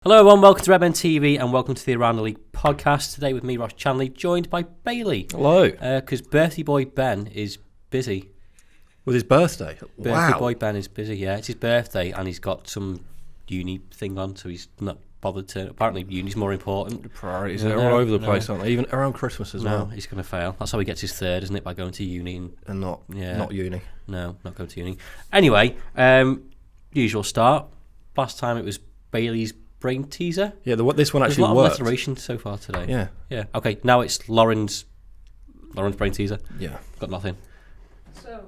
Hello everyone, welcome to Redmen TV and welcome to the Around the League podcast. Today with me, Ross Chanley, joined by Bailey. Hello. Because birthday boy Ben is busy. With his birthday? Birthday boy Ben is busy, yeah. It's his birthday and he's got some uni thing on, so he's not bothered to... Apparently uni's more important. The priorities are all over the place, aren't they? Even around Christmas as well. No, he's going to fail. That's how he gets his third, isn't it? By going to uni. And not uni. No, not going to uni. Anyway, usual start. Last time it was Bailey's brain teaser. Yeah, this one actually There's a lot worked. of alliteration so far today. Yeah. Yeah. Okay, now it's Lauren's brain teaser. Yeah. Got nothing. So,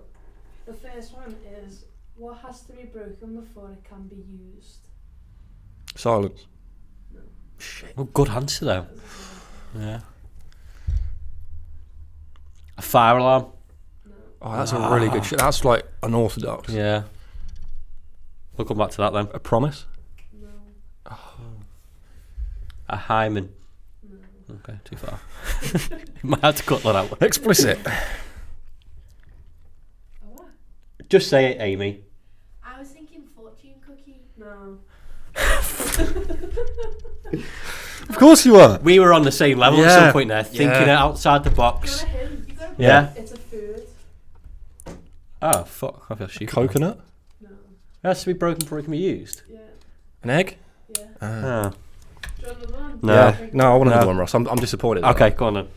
the first one is, what has to be broken before it can be used? Silence. No. Shit. Well, good answer though. Yeah. A fire alarm. No. Oh, that's a really good shit. That's like unorthodox. Yeah. We'll come back to that then. A promise? No. A hymen. No. Okay, too far. Might have to cut that out. Explicit. A what? Just say it, Amy. I was thinking fortune cookie. No. Of course you are. We were on the same level at Yeah. some point there, thinking it outside the You box. got a hint. Yeah. It's a food. Oh, fuck. I feel stupid. Coconut? No. It has to be broken before it can be used. Yeah. An egg? Yeah. Oh. Do you want another one? No. Yeah. No, I want another No. one, Ross. I'm disappointed. Okay, go on then.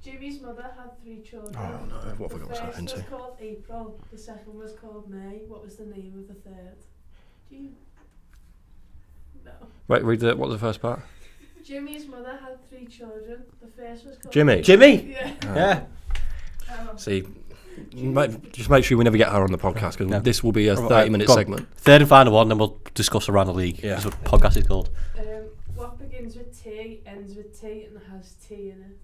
Jimmy's mother had 3 children. Oh no, what have I got myself The into? first was called April. The second was called May. What was the name of the third? Do you? No. Wait, what was the first part? Jimmy's mother had 3 children. The first was called Jimmy. Jimmy? Yeah. Yeah. See, just make sure we never get her on the podcast because No. this will be a Right, 30-minute go on. segment. Third and final one, then we'll discuss around the league. Yeah. That's what the podcast is called. What begins with T, ends with T, and has T in it?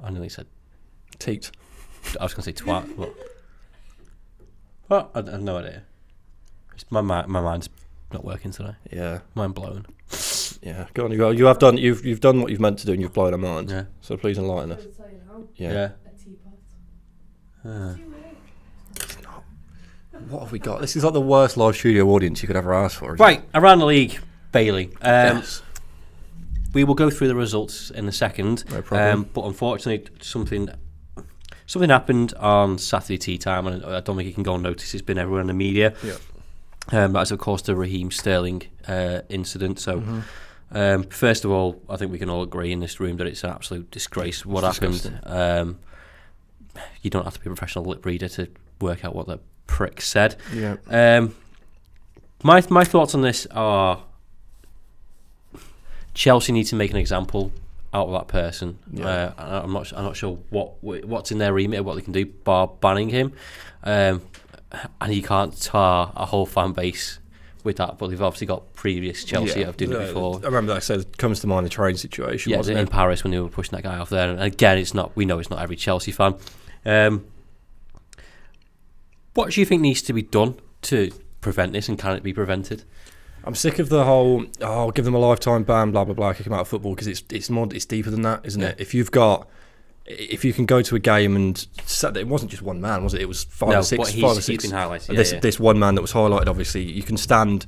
I nearly said... Teat. I was going to say twat, but... Well, I have no idea. My mind's not working today. Yeah. Mind blown. Yeah, go on. You have done. You've done what you've meant to do, and you've blown our minds. Yeah. So please enlighten us. I'll tell you now. Yeah. A teapot. Ah. 2 words. What have we got? This is like the worst live studio audience you could ever ask for. Right, around the league, Bailey. Yes. We will go through the results in a second. No problem. But unfortunately, something happened on Saturday tea time, and I don't think you can go unnoticed. It's been everywhere in the media. Yeah. That's of course the Raheem Sterling incident. So, first of all, I think we can all agree in this room that it's an absolute disgrace what Disgusting. happened. You don't have to be a professional lip reader to work out what the prick said. Yeah. My thoughts on this are Chelsea need to make an example out of that person. Yeah. I'm not sure what's in their remit, what they can do, bar banning him. And you can't tar a whole fan base with that, but they've obviously got previous Chelsea that have done it before. I remember that I said comes to mind the train situation. Yeah, wasn't in it? Paris when they were pushing that guy off there. And again, we know it's not every Chelsea fan. What do you think needs to be done to prevent this, and can it be prevented? I'm sick of the whole give them a lifetime ban, blah blah blah, kick them out of football because it's deeper than that, isn't it? If you can go to a game and it wasn't just one man, was it? It was five or six. He's been highlighted. This one man that was highlighted. Obviously, you can stand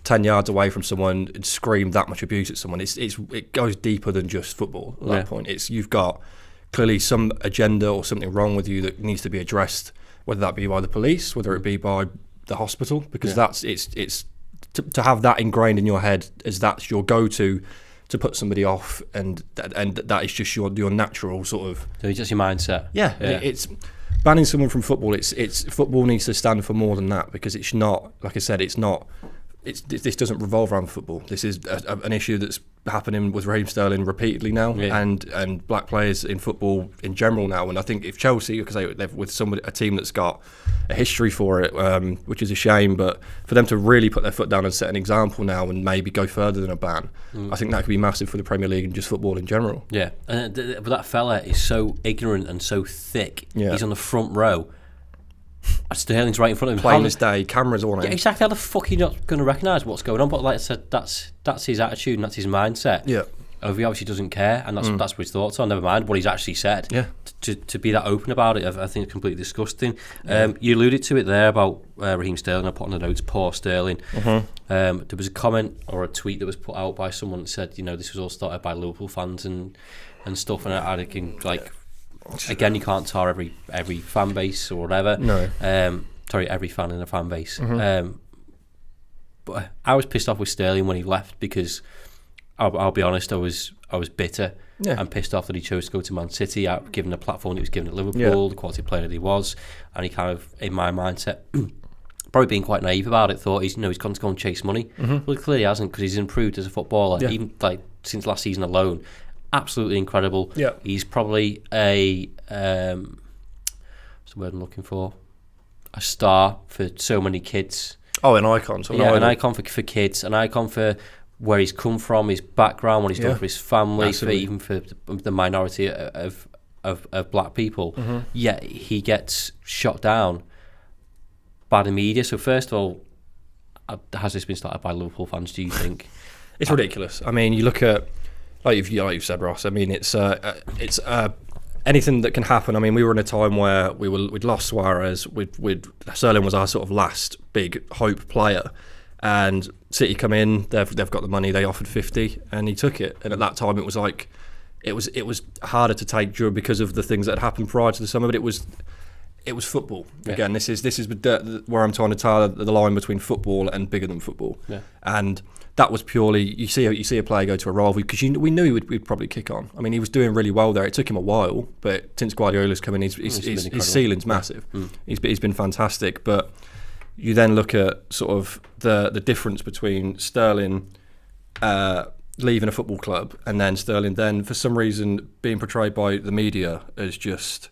10 yards away from someone and scream that much abuse at someone. It goes deeper than just football at that point. You've got clearly some agenda or something wrong with you that needs to be addressed, whether that be by the police, whether it be by the hospital, because it's to have that ingrained in your head as that's your go-to to put somebody off, and that is just your natural sort of. So it's just your mindset. Yeah. It's banning someone from football. It's football needs to stand for more than that, because it's not, like I said, it's not. This doesn't revolve around football. This is an issue that's happening with Raheem Sterling repeatedly now, and black players in football in general now. And I think if Chelsea, because they're with a team that's got a history for it, which is a shame, but for them to really put their foot down and set an example now and maybe go further than a ban, I think that could be massive for the Premier League and just football in general. Yeah, but that fella is so ignorant and so thick. Yeah. He's on the front row. Sterling's right in front of him. Plain as day, cameras on him. Yeah, exactly. How the fuck are you not going to recognise what's going on? But like I said, that's his attitude and that's his mindset. Yeah. he obviously doesn't care, and that's what his thoughts are. Never mind what he's actually said. Yeah. To be that open about it, I think it's completely disgusting. You alluded to it there about Raheem Sterling. I put on the notes, poor Sterling. There was a comment or a tweet that was put out by someone that said, this was all started by Liverpool fans and stuff, and I think, like, again, you can't tar every fan base or whatever. No. Every fan in a fan base. But I was pissed off with Sterling when he left because I'll be honest, I was bitter and pissed off that he chose to go to Man City, given the platform he was given at Liverpool, the quality player that he was, and he kind of, in my mindset, probably being quite naive about it, thought he's gone to go and chase money. Well, he clearly hasn't, because he's improved as a footballer, even like since last season alone. Absolutely incredible. He's probably what's the word I'm looking for? A star for so many kids. Oh, an icon. An icon for kids, an icon for where he's come from, his background, what he's done for his family, even for the minority of black people. Yet he gets shot down by the media. So first of all, has this been started by Liverpool fans, do you think? It's ridiculous. I mean, you look at, like you've said, Ross, I mean, it's anything that can happen. I mean, we were in a time where we'd lost Suarez, Sterling was our sort of last big hope player, and City come in, they've got the money, they offered 50 and he took it, and at that time it was like it was harder to take because of the things that had happened prior to the summer, but it was football. Again, this is where I'm trying to tie the line between football and bigger than football. And that was purely, you see a player go to a rivalry, because we knew we'd probably kick on. I mean, he was doing really well there. It took him a while, but since Guardiola's come in, his ceiling's massive. He's been fantastic. But you then look at sort of the difference between Sterling leaving a football club and then Sterling then, for some reason, being portrayed by the media as just,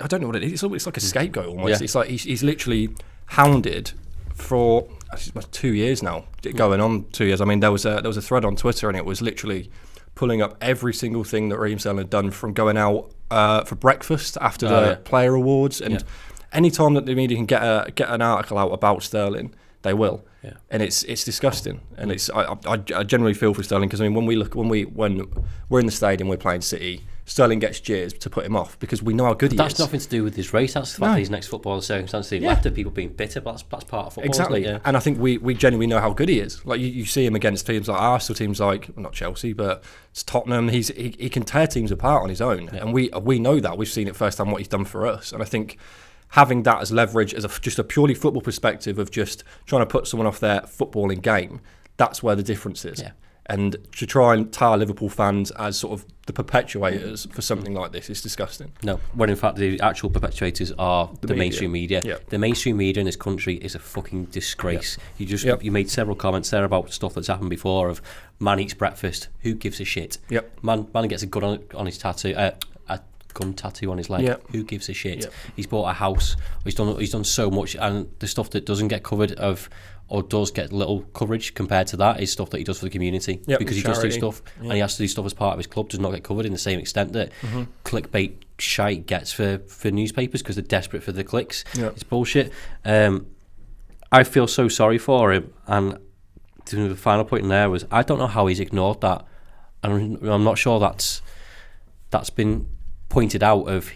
I don't know what it is. It's like a scapegoat almost. It's like he's literally hounded for 2 years now, going on 2 years. I mean, there was a thread on Twitter, and it was literally pulling up every single thing that Raheem Sterling had done, from going out for breakfast after the player awards, and any time that the media can get an article out about Sterling, they will. And it's disgusting, and I generally feel for Sterling, because I mean, when we're in the stadium, we're playing City, Sterling gets jeers to put him off, because we know how good he is. That's nothing to do with his race. That's the fact that he's next footballer circumstance. He left people being bitter, but that's part of football. Exactly. And I think we genuinely know how good he is. Like you see him against teams like Arsenal, teams like, not Chelsea, but it's Tottenham. He can tear teams apart on his own, and we know that. We've seen it firsthand what he's done for us, and I think having that as leverage, as just a purely football perspective of just trying to put someone off their footballing game, that's where the difference is. And to try and tar Liverpool fans as sort of the perpetuators for something like this is disgusting. No, when in fact the actual perpetuators are the mainstream media. The mainstream media in this country is a fucking disgrace. You made several comments there about stuff that's happened before, of man eats breakfast, who gives a shit? Man gets a gun on his tattoo, gun tattoo on his leg. Who gives a shit? He's bought a house. He's done so much, and the stuff that doesn't get covered or does get little coverage compared to that is stuff that he does for the community, because he does do stuff and he has to do stuff as part of his club, does not get covered in the same extent that clickbait shite gets for newspapers, because they're desperate for the clicks. It's bullshit. I feel so sorry for him, and the final point in there was, I don't know how he's ignored that, and I'm not sure that's been pointed out of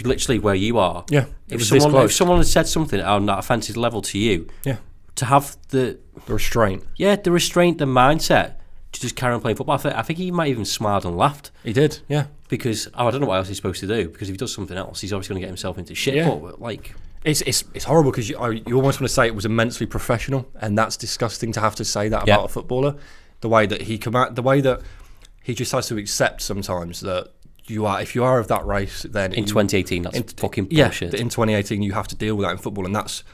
literally where you are. If someone had said something on that offensive level to you, to have the restraint, the restraint, the mindset to just carry on playing football. I think he might even smiled and laughed. He did, because I don't know what else he's supposed to do, because if he does something else, he's obviously going to get himself into shit. But like, it's horrible, because you almost want to say it was immensely professional, and that's disgusting to have to say that about a footballer. The way that he just has to accept sometimes that if you are of that race, then in 2018, that's fucking bullshit. In 2018, you have to deal with that in football, and that's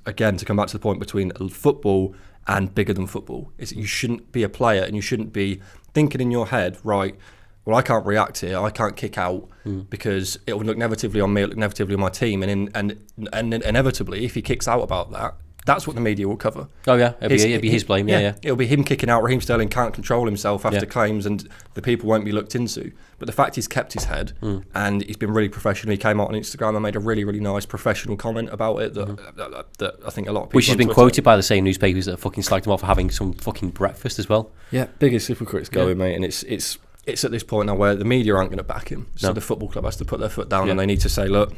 again, to come back to the point between football and bigger than football, is that you shouldn't be a player, and you shouldn't be thinking in your head, right, well, I can't react here, I can't kick out because it will look negatively on me, it will look negatively on my team, and inevitably, if he kicks out about that, That's what the media will cover. Oh yeah, it'd be his blame. Yeah. It'll be him kicking out. Raheem Sterling can't control himself after claims, and the people won't be looked into. But the fact he's kept his head and he's been really professional. He came out on Instagram and made a really, really nice professional comment about it that I think a lot of people. Which has been quoted by the same newspapers that fucking slagged him off for having some fucking breakfast as well. Yeah, biggest hypocrites going, mate, and it's at this point now where the media aren't going to back him, so the football club has to put their foot down and they need to say, look.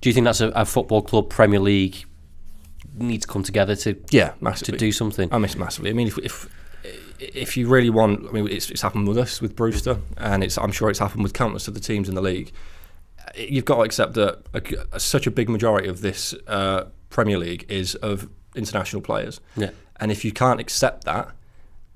Do you think that's a football club, Premier League, need to come together to massively. to do something? I miss massively. I mean, if you really want, I mean, it's happened with us with Brewster, and I'm sure it's happened with countless of the teams in the league. You've got to accept that such a big majority of this Premier League is of international players. Yeah. And if you can't accept that,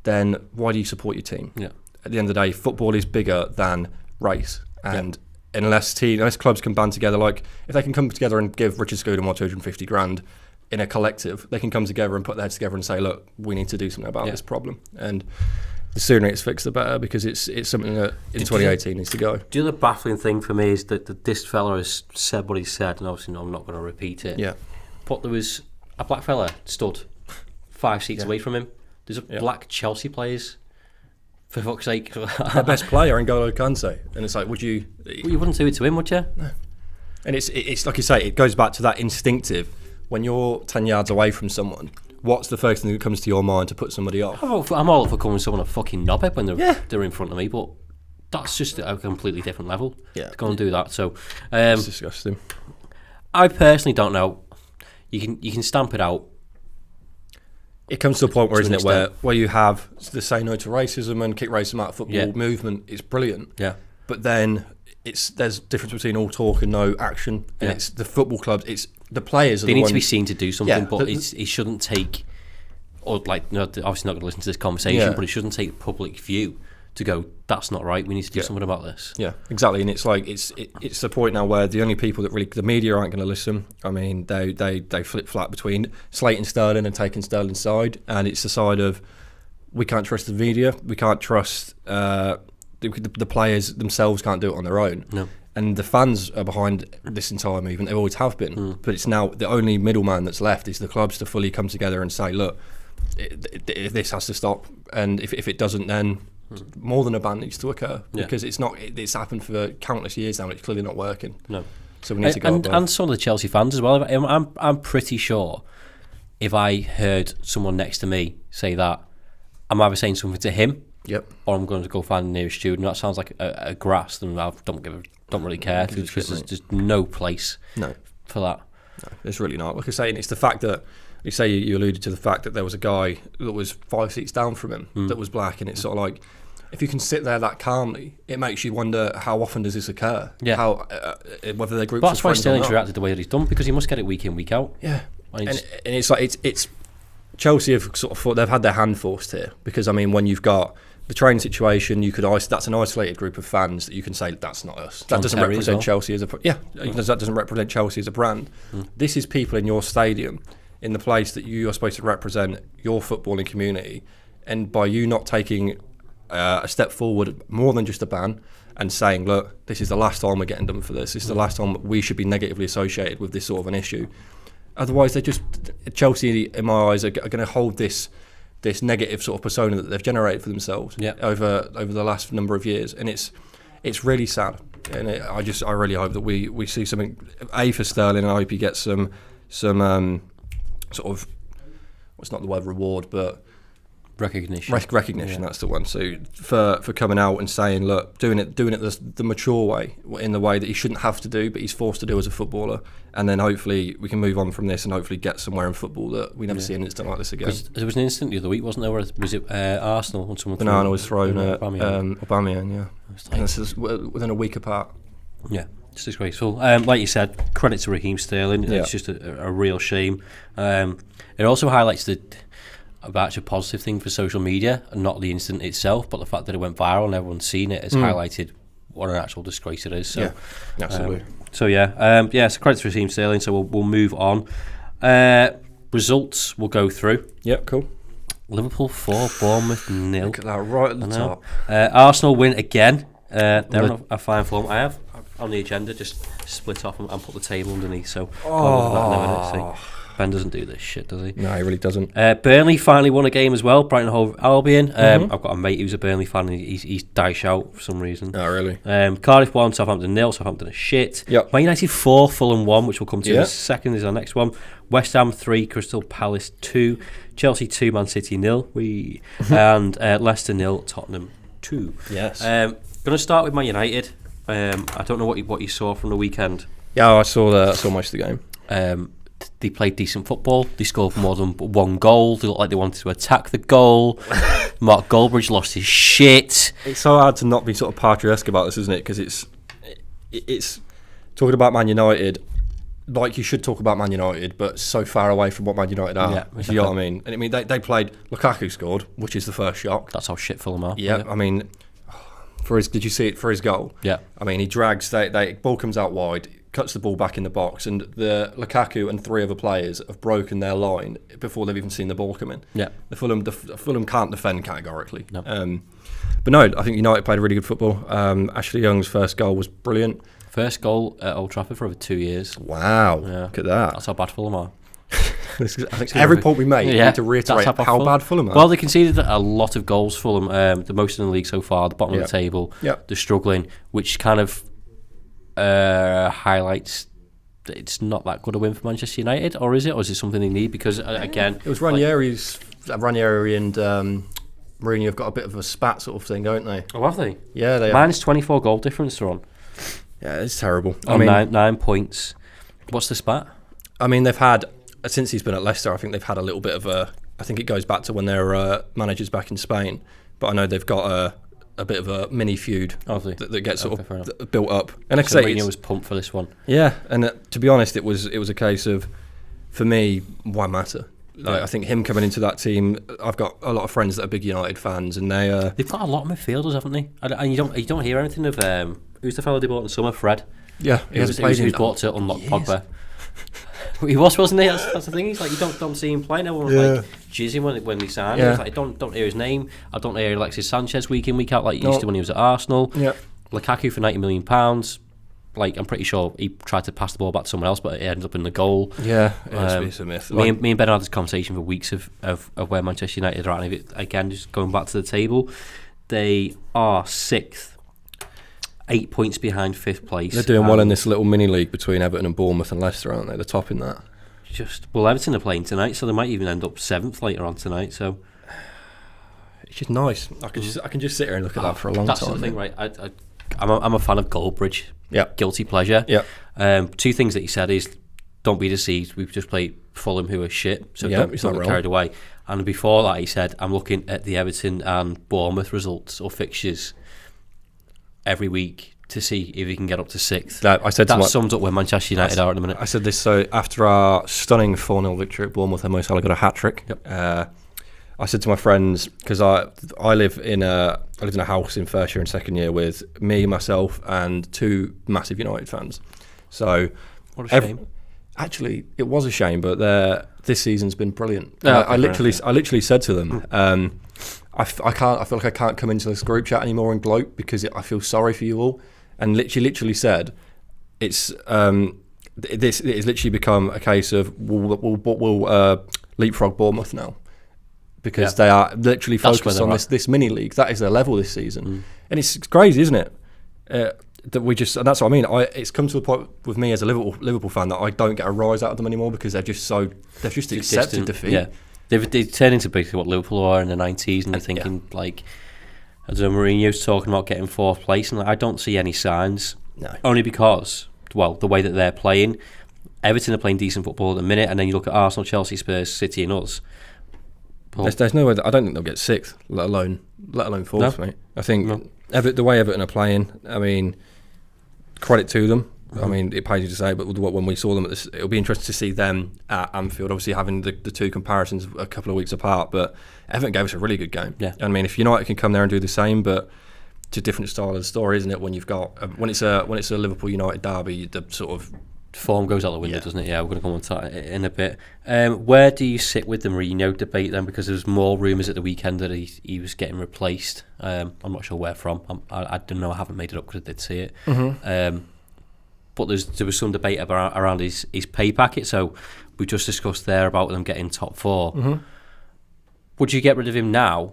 then why do you support your team? Yeah. At the end of the day, football is bigger than race, and unless clubs can band together, like if they can come together and give Richard Scudamore 250 grand in a collective, they can come together and put their heads together and say, look, we need to do something about this problem. And the sooner it's fixed, the better, because it's something that in 2018 needs to go. The other baffling thing for me is that this fella has said what he said, and obviously I'm not going to repeat it. Yeah. But there was a black fella stood 5 seats away from him. There's a black Chelsea players. For fuck's sake. Their best player, N'Golo Kante. And it's like, you wouldn't do it to him, would you? No. And it's like you say, it goes back to that instinctive. When you're 10 yards away from someone, what's the first thing that comes to your mind to put somebody off? I'm all up for calling someone a fucking knobhead when they're in front of me, but that's just a completely different level to go and do that. So it's disgusting. I personally don't know. You can stamp it out. It comes to a point where, isn't it, where you have the say no to racism and kick racism out of football movement is brilliant. Yeah. But then there's a difference between all talk and no action. And it's the football clubs, it's the players. They need to be seen to do something, but it shouldn't take, or like, no, obviously not going to listen to this conversation, but it shouldn't take public view to go, that's not right, we need to do something about this. Yeah, exactly. And it's like it's the point now where the only people that really, the media aren't going to listen. I mean, they flip flat between slating Sterling and taking Sterling's side, and it's the side of we can't trust the media, we can't trust the players themselves can't do it on their own. No. And the fans are behind this entire movement. They always have been, but it's now the only middleman that's left is the clubs to fully come together and say, look, this has to stop, and if it doesn't, then more than a ban needs to occur, because it's happened for countless years now and it's clearly not working. No. So we need to go and some of the Chelsea fans as well. I'm pretty sure if I heard someone next to me say that, I'm either saying something to him or I'm going to go find the nearest student. That sounds like a grass, and I don't really care, because there's just no place for that. No, there's really not. Like I say, it's the fact that you say you alluded to the fact that there was a guy that was 5 seats down from him that was black, and it's sort of like, if you can sit there that calmly, it makes you wonder how often does this occur? Yeah. How whether they're groups. But that's why Sterling's reacted the way that he's done, because he must get it week in, week out. Yeah. And it's like it's Chelsea have sort of they've had their hand forced here, because I mean, when you've got the train situation, that's an isolated group of fans that you can say that's not us. That doesn't represent Chelsea as that doesn't represent Chelsea as a brand. This is people in your stadium, in the place that you are supposed to represent your footballing community, and by you not taking a step forward more than just a ban and saying, look, this is the last time we're getting done for this. This is the last time we should be negatively associated with this sort of an issue. Otherwise, Chelsea, in my eyes, are going to hold this negative sort of persona that they've generated for themselves over the last number of years, and it's really sad. And I really hope that we see something for Sterling, and I hope he gets some sort of, what's not the word reward, but recognition. Recognition, that's the one. So for coming out and saying, look, doing it the mature way, in the way that he shouldn't have to do, but he's forced to do as a footballer, and then hopefully we can move on from this and hopefully get somewhere in football that we never see an incident like this again. There was an incident the other week, wasn't there? Where was it Arsenal when someone banana was thrown at Aubameyang? Yeah, and this is within a week apart. Yeah. It's disgraceful. Like you said, credit to Raheem Sterling. It's just a real shame. It also highlights about a positive thing for social media, and not the incident itself, but the fact that it went viral and everyone's seen it has highlighted what an actual disgrace it is. So, yeah, absolutely. So credit to Raheem Sterling. So we'll move on. Results we'll go through. Yep, cool. Liverpool 4, Bournemouth 0. Look at that right at the top. Arsenal win again. They're on a fine form. I have on the agenda just split off and put the table underneath. So oh, Ben doesn't do this shit, does he? No, he really doesn't. Burnley finally won a game as well. Brighton Hove Albion. I've got a mate who's a Burnley fan. And he's dice out for some reason. Oh, really? Cardiff 1, Southampton 0. Southampton are shit. Yep. Man United 4, Fulham 1, which we'll come to in a second. Is our next one. West Ham 3, Crystal Palace 2, Chelsea 2, Man City 0. And Leicester 0, Tottenham 2. Yes. Going to start with Man United. I don't know what you saw from the weekend. Yeah, I saw most of the game. They played decent football. They scored more than one goal. They looked like they wanted to attack the goal. Mark Goldbridge lost his shit. It's so hard to not be sort of patriotic about this, isn't it? Because it's talking about Man United, like you should talk about Man United, but so far away from what Man United are. Yeah, exactly. You know what I mean? And I mean, they played. Lukaku scored, which is the first shock. That's how shit Fulham are. Yeah, I mean, did you see it for his goal? Yeah. I mean, he drags. Ball comes out wide, cuts the ball back in the box, and the Lukaku and 3 other players have broken their line before they've even seen the ball come in. Yeah. The Fulham can't defend categorically. No. But no, I think United played really good football. Ashley Young's first goal was brilliant. First goal at Old Trafford for over 2 years. Wow, Yeah. look at that. That's how bad Fulham are. I think every point we make, we need to reiterate how bad Fulham are. Well, they conceded a lot of goals, Fulham, the most in the league so far, the bottom of the table. Yep. They're struggling, which kind of highlights that it's not that good a win for Manchester United, or is it? Or is it something they need? Because, again... It was Ranieri and Mourinho have got a bit of a spat sort of thing, don't they? Oh, have they? Yeah, they Minus 24 goal difference they're on. Yeah, it's terrible. I mean, 9 points. What's the spat? I mean, they've had, since he's been at Leicester, I think they've had a little bit of I think it goes back to when they were managers back in Spain, but I know they've got a bit of a mini feud that gets sort of built up. And like I say, Mourinho was pumped for this one. Yeah, and to be honest, it was a case of, for me, why matter? Like, I think him coming into that team, I've got a lot of friends that are big United fans, and they've got a lot of midfielders, haven't they? And you don't hear anything of who's the fellow they bought in the summer, Fred. Yeah, he hasn't played. He was bought to unlock Pogba. He wasn't he? That's the thing. He's like, you don't see him playing. Everyone was like jizzing when he signed. Yeah. Like, don't hear his name. I don't hear Alexis Sanchez week in week out like you used to when he was at Arsenal. Yeah. Lukaku for £90 million. Like, I'm pretty sure he tried to pass the ball back to someone else, but it ended up in the goal. Yeah, it's a myth. Me and Ben had this conversation for weeks of where Manchester United are at. And again, just going back to the table, they are 6th. 8 points behind 5th place. They're doing well in this little mini league between Everton and Bournemouth and Leicester, aren't they? They're topping that. Everton are playing tonight, so they might even end up 7th later on tonight. So it's just nice. I can just sit here and look at that for a long time. That's the thing, right? I'm a fan of Goldbridge. Yeah. Guilty pleasure. Yeah. 2 things that he said is, don't be deceived. We've just played Fulham, who are shit. So don't get carried away. And before that, he said, I'm looking at the Everton and Bournemouth results or fixtures every week to see if he can get up to 6th. That sums up where Manchester United are at the minute. I said this, so after our stunning 4-0 victory at Bournemouth, Mo Salah got a hat-trick. Yep. I said to my friends, because I lived in a house in first year and second year with me, myself, and 2 massive United fans. So what a shame. Actually, it was a shame, but this season's been brilliant. I literally said to them, I feel like I can't come into this group chat anymore and gloat because I feel sorry for you all. And literally said, it's it has literally become a case of we'll leapfrog Bournemouth now, because they are literally focused on this mini league. That is their level this season, and it's crazy, isn't it? That we just, and that's what I mean. It's come to the point with me as a Liverpool fan that I don't get a rise out of them anymore because they've just accepted defeat. Yeah. They've turned into basically what Liverpool are in the 90s, and they're thinking, like, I don't know, Mourinho's talking about getting 4th place, and I don't see any signs. No. Only because, well, the way that they're playing, Everton are playing decent football at the minute, and then you look at Arsenal, Chelsea, Spurs, City, and us. There's no way I don't think they'll get 6th, let alone 4th, mate. I think the way Everton are playing, I mean, credit to them. I mean, it pays you to say, but when we saw them at this, it'll be interesting to see them at Anfield. Obviously, having the 2 comparisons a couple of weeks apart, but Everton gave us a really good game. Yeah. I mean, if United can come there and do the same, but it's a different style of story, isn't it? When you've got when it's a Liverpool United derby, the sort of form goes out the window, doesn't it? Yeah, we're going to come on to that in a bit. Where do you sit with the Mourinho debate then? Because there's more rumours at the weekend that he was getting replaced. I'm not sure where from. I don't know. I haven't made it up because I did see it. Mm-hmm. But there was some debate around his pay packet. So we just discussed there about them getting top 4. Mm-hmm. Would you get rid of him now,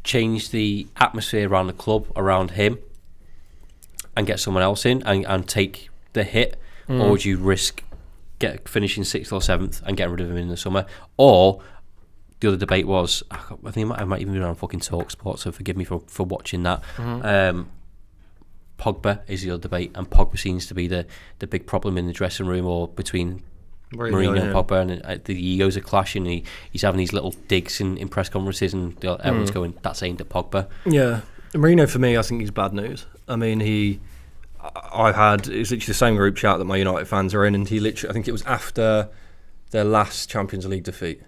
change the atmosphere around the club, around him, and get someone else in and take the hit? Or would you risk finishing 6th or 7th and getting rid of him in the summer? Or the other debate was, I think I might even be on fucking TalkSport, so forgive me for watching that. Pogba is the other debate, and Pogba seems to be the big problem in the dressing room, or between Mourinho and Pogba, and the egos are clashing. He's having these little digs in press conferences, and everyone's going, that's aimed at Pogba. Yeah, Mourinho for me, I think he's bad news. I mean, it's literally the same group chat that my United fans are in, and he literally, I think it was after their last Champions League defeat,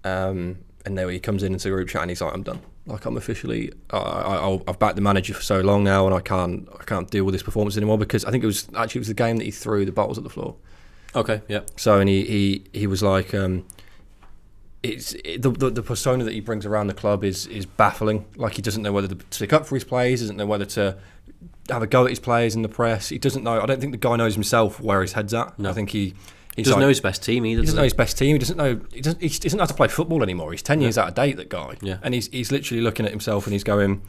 and there he comes into the group chat and he's like, I'm done. Like, I'm officially, I've backed the manager for so long now, and I can't deal with this performance anymore, because I think it was the game that he threw the bottles at the floor. Okay, yeah. So, and he was like, the persona that he brings around the club is baffling. Like, he doesn't know whether to stick up for his players, doesn't know whether to have a go at his players in the press. He doesn't know. I don't think the guy knows himself where his head's at. No. I think he doesn't know his best team either. He doesn't know his best team. He doesn't know how to play football anymore. He's 10 years out of date, that guy. Yeah. And he's literally looking at himself and he's going,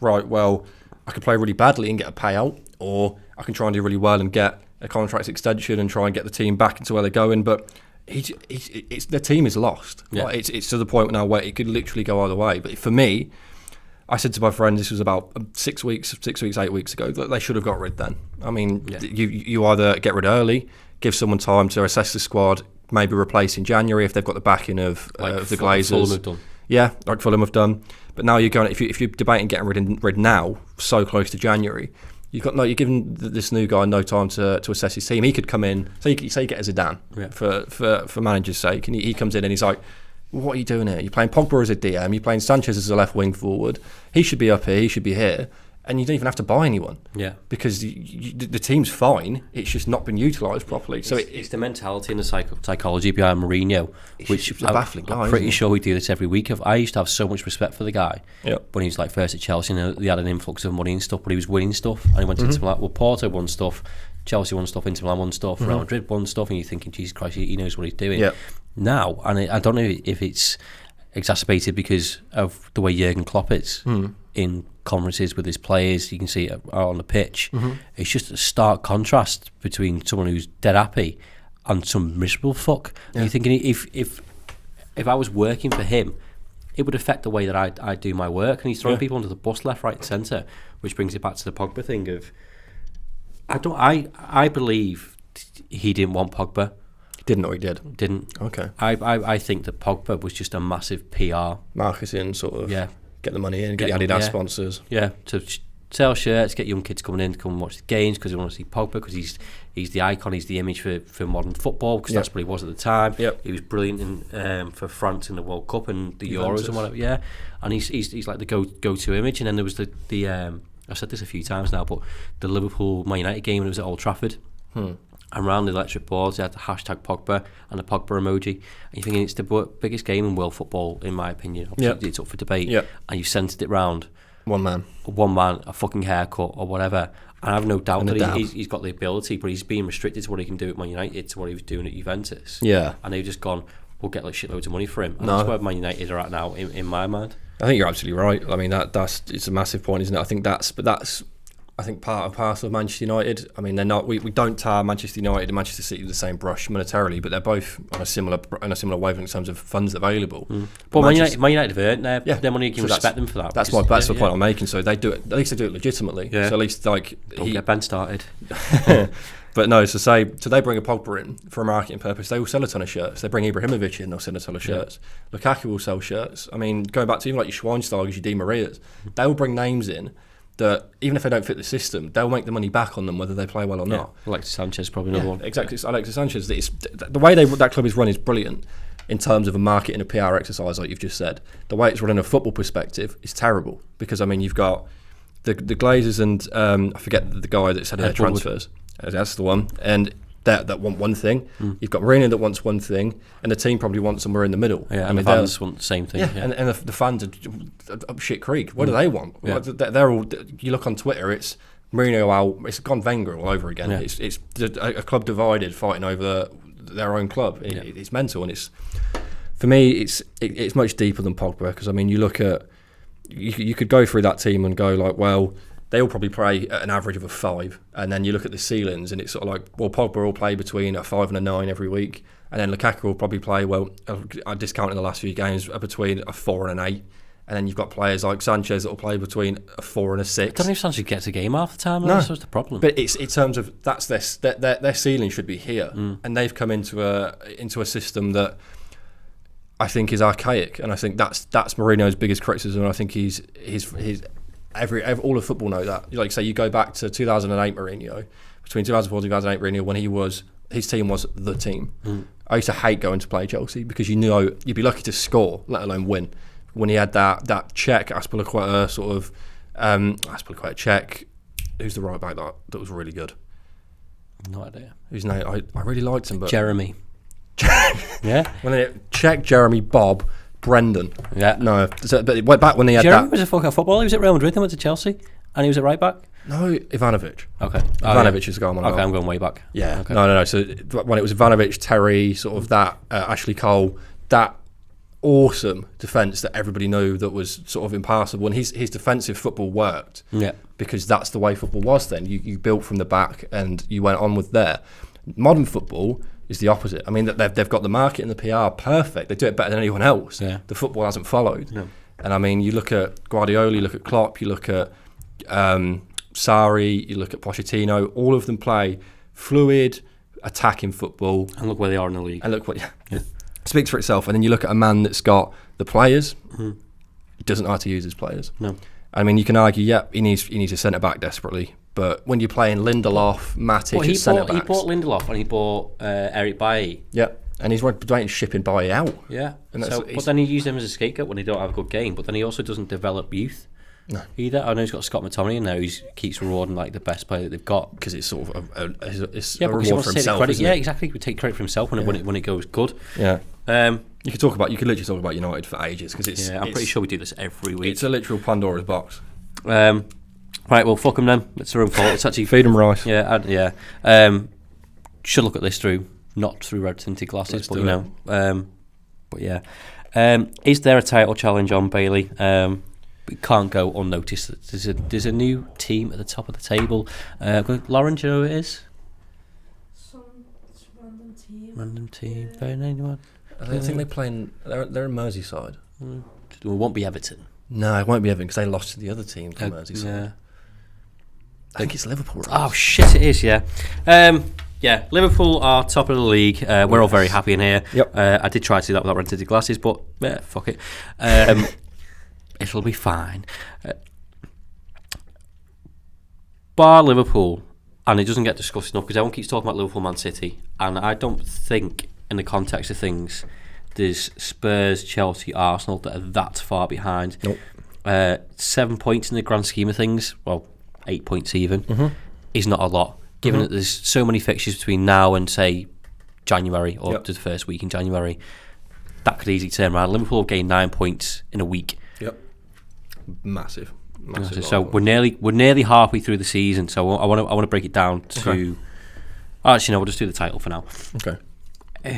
right, well, I could play really badly and get a payout, or I can try and do really well and get a contract extension and try and get the team back into where they're going. But the team is lost. Yeah. Like, it's to the point now where it could literally go either way. But for me, I said to my friend, this was about 8 weeks ago, that they should have got rid then. I mean, you either get rid early, give someone time to assess the squad, maybe replace in January if they've got the backing of the Glazers. Fulham have done. Yeah, like Fulham have done. But now you're going, if you're debating getting rid now, so close to January, you're giving this new guy no time to assess his team. He could come in, say you get a Zidane for manager's sake, and he comes in and he's like, what are you doing here? You're playing Pogba as a DM, you're playing Sanchez as a left wing forward. He should be up here, he should be here. And you don't even have to buy anyone. Yeah. Because the team's fine, it's just not been utilised properly. So it's the mentality and the psychology behind Mourinho, which a baffling guy. I'm pretty sure we do this every week. I used to have so much respect for the guy when he was like first at Chelsea, and he had an influx of money and stuff, but he was winning stuff. And he went into Milan. Well, Porto won stuff, Chelsea won stuff, Inter Milan won stuff, Real Madrid won stuff, and you're thinking, Jesus Christ, he knows what he's doing. Yeah. Now, and I don't know if it's exacerbated because of the way Jurgen Klopp is in conferences with his players. You can see it on the pitch. It's just a stark contrast between someone who's dead happy and some miserable fuck. And you're thinking, if I was working for him, it would affect the way that I do my work. And he's throwing people under the bus left, right, and centre, which brings it back to the Pogba thing of I believe he didn't want Pogba. Didn't or he did? Didn't. Okay. I think that Pogba was just a massive PR. Marketing sort of. Yeah. Get the money in, get the Adidas sponsors. Yeah, to sell shirts, get young kids coming in to come and watch the games because they want to see Pogba, because he's the icon, he's the image for modern football, because that's what he was at the time. Yep. He was brilliant for France in the World Cup and the Euros and whatever. Yeah, and he's like the go-to image. And then there was the I've said this a few times now, but the Liverpool Man United game when it was at Old Trafford. And around the electric boards, they had the hashtag Pogba and the Pogba emoji. And you're thinking, it's the biggest game in world football, in my opinion. Obviously, it's up for debate. Yep. And you've centred it round one man, a fucking haircut or whatever. And I have no doubt that he's got the ability, but he's being restricted to what he can do at Man United, to what he was doing at Juventus. Yeah. And they've just gone, we'll get like shitloads of money for him. And that's where Man United are at now, in my mind. I think you're absolutely right. I mean, it's a massive point, isn't it? I think part and parcel of Manchester United. I mean, they're not. We don't tar Manchester United and Manchester City with the same brush monetarily, but they're both on a similar wavelength in terms of funds available. But Man United have earned their money. You can respect them for that. That's the point I'm making. So they do it. At least they do it legitimately. Yeah. So at least don't get Ben started. But no, so they bring a Pogba in for a marketing purpose. They will sell a ton of shirts. They bring Ibrahimovic in, they'll sell a ton of shirts. Lukaku will sell shirts. I mean, going back to even like your Schweinsteigers, your Di Marias, they will bring names in that even if they don't fit the system, they'll make the money back on them whether they play well or not. Alexis Sanchez, probably another one. Exactly, Alexis Sanchez. The way that club is run is brilliant in terms of a market and a PR exercise, like you've just said. The way it's run in a football perspective is terrible, because I mean, you've got the Glazers and I forget the guy that's heading their transfers. That's the one, and that want one thing. You've got Mourinho that wants one thing, and the team probably wants somewhere in the middle. Yeah, and the fans want the same thing. And the fans are up shit creek. What do they want? Yeah. They're all. You look on Twitter, it's Mourinho out. It's gone Wenger all over again. Yeah. It's a club divided, fighting over their own club. It's mental, and it's for me, it's much deeper than Pogba, because I mean, you look at you could go through that team and go like, well, they all probably play at an average of a 5, and then you look at the ceilings, and it's sort of like, well, Pogba will play between a 5 and a 9 every week, and then Lukaku will probably play, well, I discounted the last few games, between a 4 and an 8. And then you've got players like Sanchez that will play between a 4 and a 6. I don't know if Sanchez gets a game half the time. No. That's the problem. But it's in terms of that's their ceiling should be here, and they've come into a system that I think is archaic, and I think that's Mourinho's biggest criticism. And I think he's all of football know that. Like say you go back to 2008 Mourinho, between 2004 and 2008 Mourinho, when his team was the team. I used to hate going to play Chelsea because you knew you'd be lucky to score, let alone win. When he had that Czech Aspilicueta sort of Aspilicueta Czech, who's the right back that was really good? No idea. Whose name I really liked him, but Jeremy. Yeah. Czech, Jeremy, Bob, Brendan. Yeah. No, but back when he had Jeremy that. was a fucking footballer. He was at Real Madrid, then went to Chelsea, and he was at right back. No, Ivanovic. Okay. Ivanovic is going on. Okay, I'm going way back. Yeah. Okay. No. So when it was Ivanovic, Terry, sort of that, Ashley Cole, that awesome defence that everybody knew that was sort of impassable, and his defensive football worked. Yeah. Because that's the way football was then. You built from the back and you went on with there. Modern football is the opposite. I mean, they've got the market and the PR perfect. They do it better than anyone else. Yeah. The football hasn't followed. No. And I mean, you look at Guardiola, you look at Klopp, you look at Sarri, you look at Pochettino. All of them play fluid, attacking football. And look where they are in the league. And look what speaks for itself. And then you look at a man that's got the players. He doesn't know how to use his players. No. I mean, you can argue, he needs a centre back desperately. But when you're playing Lindelof, Matic as centre backs, he bought Lindelof and he bought Eric Bailly. Yeah, and he's debating shipping Bailly out. Yeah. And but then he used him as a scapegoat when he don't have a good game. But then he also doesn't develop youth. No. Either. I know he's got Scott McTominay in there who keeps rewarding like the best player that they've got. Because it's sort of a reward for himself. Yeah, exactly. We take credit for himself when it goes good. Yeah. You could literally talk about United for ages because it's. Yeah, I'm pretty sure we do this every week. It's a literal Pandora's box. Right, well, fuck them then. It's their own fault. It's actually feed them rice. Yeah. Should look at this not through red tinted glasses, but but yeah. Is there a title challenge on Bailey? It can't go unnoticed. There's a new team at the top of the table. Lauren, do you know who it is? Some random team. Random team. Very anyone? I think they're playing. They're in Merseyside. It won't be Everton. No, it won't be Everton because they lost to the other team to Merseyside. Yeah. I think it's Liverpool. Right? Oh shit! It is. Yeah. Yeah. Liverpool are top of the league. We're all very happy in here. Yep. I did try to do that without red-tinted glasses, but fuck it. It'll be fine. Bar Liverpool, and it doesn't get discussed enough because everyone keeps talking about Liverpool, Man City, and I don't think, in the context of things, there's Spurs, Chelsea, Arsenal that are that far behind. Nope. 7 points in the grand scheme of things, well, 8 points even, is not a lot, given that there's so many fixtures between now and, say, January, or the first week in January. That could easily turn around. Liverpool have gained 9 points in a week. Yep. Massive. So we're nearly halfway through the season. So I want to break it down to. Okay. Actually, no, we'll just do the title for now. Okay.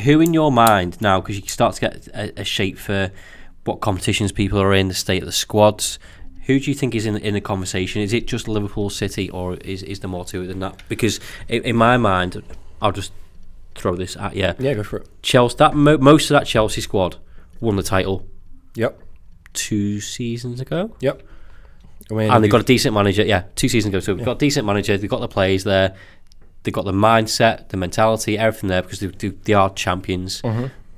Who in your mind now? Because you can start to get a shape for what competitions people are in, the state of the squads. Who do you think is in the conversation? Is it just Liverpool, City, or is there more to it than that? Because in my mind, I'll just throw this at you. Yeah, go for it. Chelsea. Most of that Chelsea squad won the title. Yep. 2 seasons ago. Yep. I mean, and they've got a decent manager. Yeah, 2 seasons ago. So they've got a decent manager. They've got the players there. They've got the mindset, the mentality, everything there because they are champions.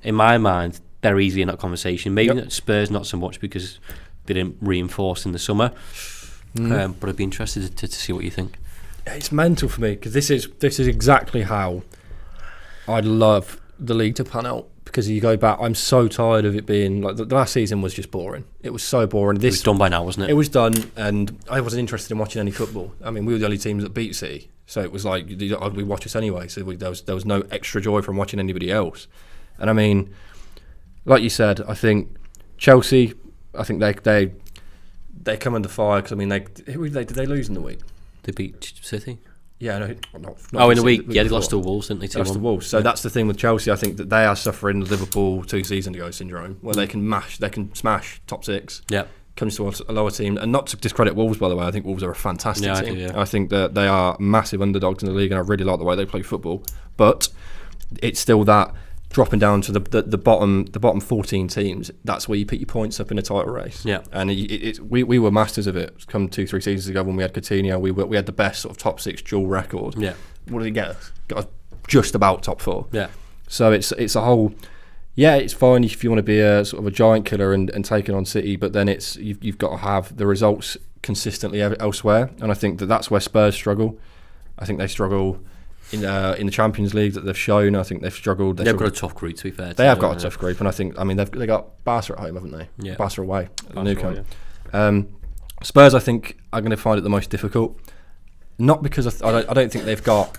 In my mind, they're easily in that conversation. Maybe not Spurs, not so much because they didn't reinforce in the summer. But I'd be interested to see what you think. It's mental for me because this is exactly how I'd love the league to pan out. Because you go back, I'm so tired of it being like the last season was just boring. It was so boring. It was done by now, wasn't it? It was done, and I wasn't interested in watching any football. I mean, we were the only teams that beat City, so it was like we watch us anyway. So there was no extra joy from watching anybody else. And I mean, like you said, I think Chelsea. I think they come under fire because I mean, did they lose in the week? They beat City. Yeah, no, in a week. Yeah, they lost to Wolves, didn't they? They lost to Wolves. So that's the thing with Chelsea. I think that they are suffering the Liverpool 2 seasons ago syndrome, where they can smash top 6. Yeah. Comes to a lower team, and not to discredit Wolves, by the way. I think Wolves are a fantastic team. I do. I think that they are massive underdogs in the league, and I really like the way they play football. But it's still that dropping down to the bottom 14 teams. That's where you put your points up in a title race. Yeah, and we were masters of it. Come 2-3 seasons ago when we had Coutinho, we had the best sort of top 6 dual record. Yeah, what did he get us? Got us just about top 4. Yeah, so it's a whole. Yeah, it's fine if you want to be a sort of a giant killer and take it on City, but then you've got to have the results consistently elsewhere, and I think that's where Spurs struggle. I think they struggle in the Champions League that they've shown. I think they've struggled. They've got a tough group, to be fair. They have got a tough group, and I think they got Barca at home, haven't they? Yeah. Barca away at Nou Camp. Spurs, I think, are going to find it the most difficult. Not because I don't think they've got.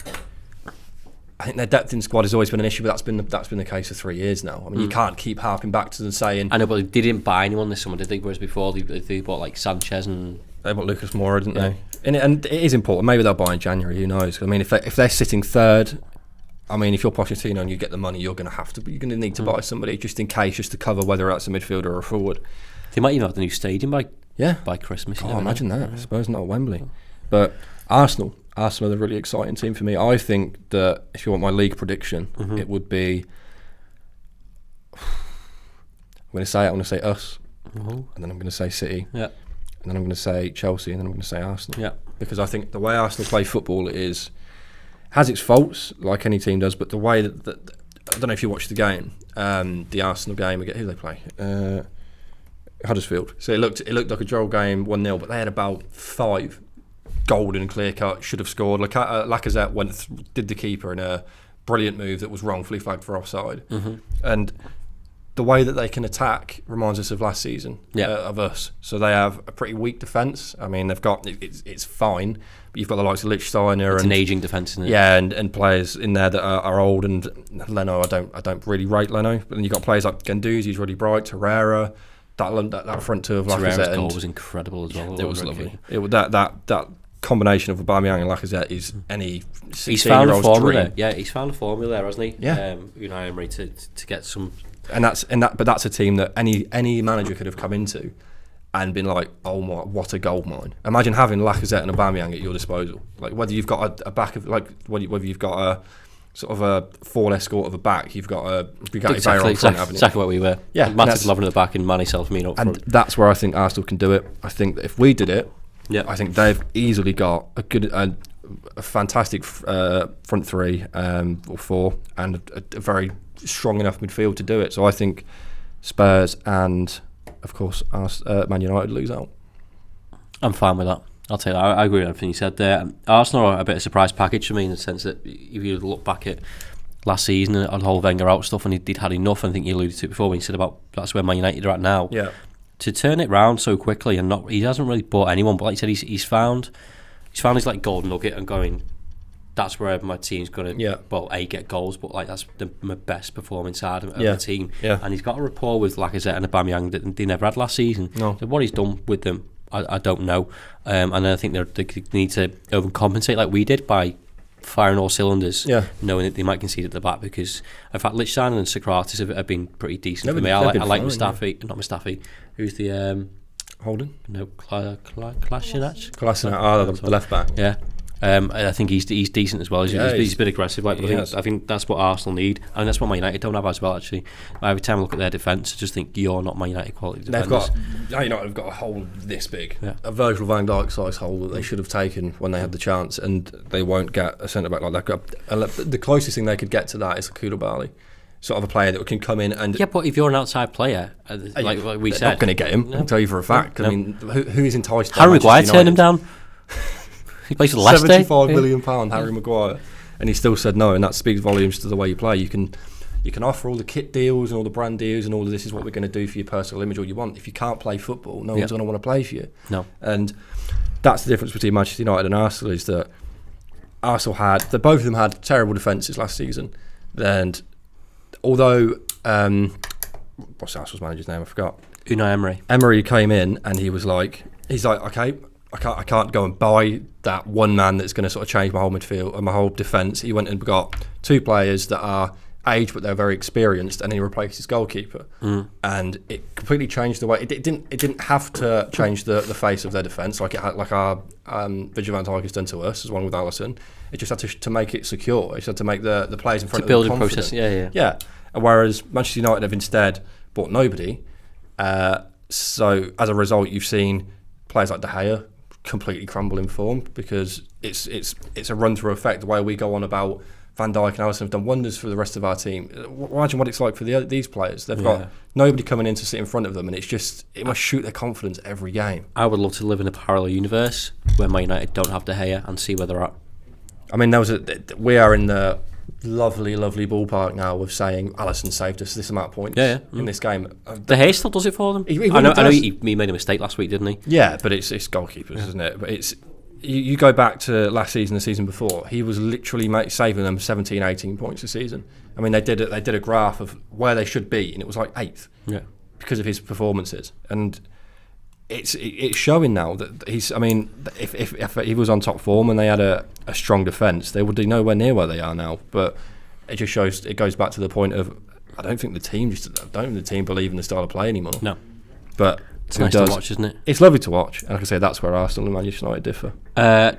I think their depth in squad has always been an issue, but that's been the case for 3 years now. I mean, you can't keep harping back to them saying. I know, but they didn't buy anyone this summer, did they? Whereas before they bought like Sanchez and they bought Lucas Moura, didn't they? And it is important. Maybe they'll buy in January. Who knows? I mean, if they're sitting third, I mean, if you're Pochettino and you get the money, you're going to need to buy somebody just in case, just to cover whether that's a midfielder or a forward. They might even have the new stadium by Christmas. Oh, imagine that. I suppose not at Wembley, but Arsenal are the really exciting team for me. I think that if you want my league prediction, it would be. I'm going to say us, and then I'm going to say City, and then I'm going to say Chelsea, and then I'm going to say Arsenal. Yeah, because I think the way Arsenal play football has its faults, like any team does, but the way that I don't know if you watched the game, the Arsenal game. Who they play? Huddersfield. So it looked like a draw game, 1-0, but they had about 5 golden clear cut, should have scored. Lacazette did the keeper in a brilliant move that was wrongfully flagged for offside. And the way that they can attack reminds us of last season, of us. So they have a pretty weak defence. I mean, they've got it's fine, but you've got the likes of Lichtsteiner and an ageing defence, isn't it? Yeah, and players in there that are old. And Leno, I don't really rate Leno, but then you've got players like Guendouzi, who's really bright, Torreira. That front two of Lacazette. Torreira's goal was incredible as well. It was lovely. That combination of Aubameyang and Lacazette is any 16-year-old's he's found a formula. dream. Yeah, he's found a formula there, hasn't he? Yeah. Unai Emery to get some. But that's a team that any manager could have come into and been like, oh my, what a gold mine. Imagine having Lacazette and Aubameyang at your disposal. Like whether you've got a back of whether you've got a sort of a 4 escort of a back, you've got exactly where we were. Yeah, Matip loving at the back and Manny Self-Mean up front. And that's where I think Arsenal can do it. I think that if we did it, I think they've easily got a fantastic front 3 or 4 and a very strong enough midfield to do it. So I think Spurs and of course Man United lose out. I'm fine with that. I'll tell you, I agree with everything you said there. Arsenal are a bit of a surprise package for me in the sense that if you look back at last season and the whole Wenger out stuff, and he'd had enough. I think you alluded to it before when you said about that's where Man United are at now. Yeah. To turn it round so quickly and he hasn't really bought anyone, but like you said, he's found his like golden nugget and going. That's where my team's going to get goals, but like that's my best performing side of the team. Yeah. And he's got a rapport with Lacazette and Aubameyang that they never had last season. No. So what he's done with them, I don't know. And I think they need to overcompensate like we did by firing all cylinders, knowing that they might concede at the back, because in fact Lichtsteiner and Socrates have been pretty decent for me. I like Mustafi, not Mustafi. Who's the Holden? No, Kolasinac. The left back. Yeah. I think he's decent as well. He's a bit aggressive. Like, I think that's what Arsenal need, and that's what Man United don't have as well. Actually, every time I look at their defence, I just think you're not Man United quality defenders. United have got a hole this big, a Virgil van Dijk size hole that they should have taken when they had the chance, and they won't get a centre back like that. The closest thing they could get to that is a Koulibaly, sort of a player that can come in and but if you're an outside player, like we said, not going to get him. I'll tell you for a fact. I mean, who is enticed? Harry Maguire turned him down. He plays for Leicester. £75 million Harry Maguire, and he still said no, and that speaks volumes to the way you play. You can offer all the kit deals and all the brand deals and all of this is what we're going to do for your personal image all you want. If you can't play football, no one's going to want to play for you. No, and that's the difference between Manchester United and Arsenal, is that Arsenal both of them had terrible defences last season. And although what's Arsenal's manager's name? I forgot. Unai Emery. Emery came in and he's like, okay, I can't go and buy that one man that's going to sort of change my whole midfield and my whole defence. He went and got 2 players that are aged but they're very experienced, and he replaced his goalkeeper, and it completely changed the way. It didn't have to change the face of their defence like our Vigil van Dijk has done to us, as one with Alisson. It just had to make it secure. It just had to make the players in front of them confident. Process. Yeah. Whereas Manchester United have instead bought nobody. So as a result, you've seen players like De Gea completely crumble in form, because it's a run-through effect. The way we go on about Van Dijk and Alisson have done wonders for the rest of our team. Imagine what it's like for these players. They've got nobody coming in to sit in front of them, and it must shoot their confidence every game. I would love to live in a parallel universe where Man United don't have De Gea and see where they're at. I mean, we are in the lovely ballpark now of saying Alisson saved us this amount of points in this game. De Gea still does it for them. I know he made a mistake last week, didn't he? Yeah, but it's goalkeepers, isn't it? But it's you go back to last season, the season before, he was literally saving them 17, 18 points a season. I mean, they did a graph of where they should be, and it was like 8th because of his performances. And it's showing now that he's. I mean, if he was on top form and they had a strong defence, they would be nowhere near where they are now. But it just shows. It goes back to the point of I don't think the team believe in the style of play anymore. No, but it's nice to watch, isn't it? It's lovely to watch, and like I say, that's where Arsenal and Manchester United differ.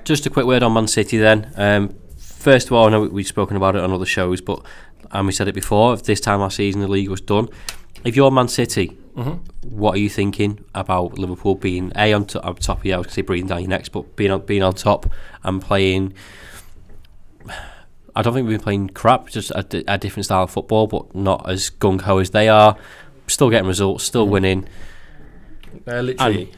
Just a quick word on Man City then. First of all, I know we've spoken about it on other shows, and we said it before. If this time last season the league was done, if you're Man City, what are you thinking about Liverpool being on top? I was going to say breathing down your necks, but being on top and playing. I don't think we've been playing crap, just a different style of football, but not as gung ho as they are. Still getting results, still winning. They're literally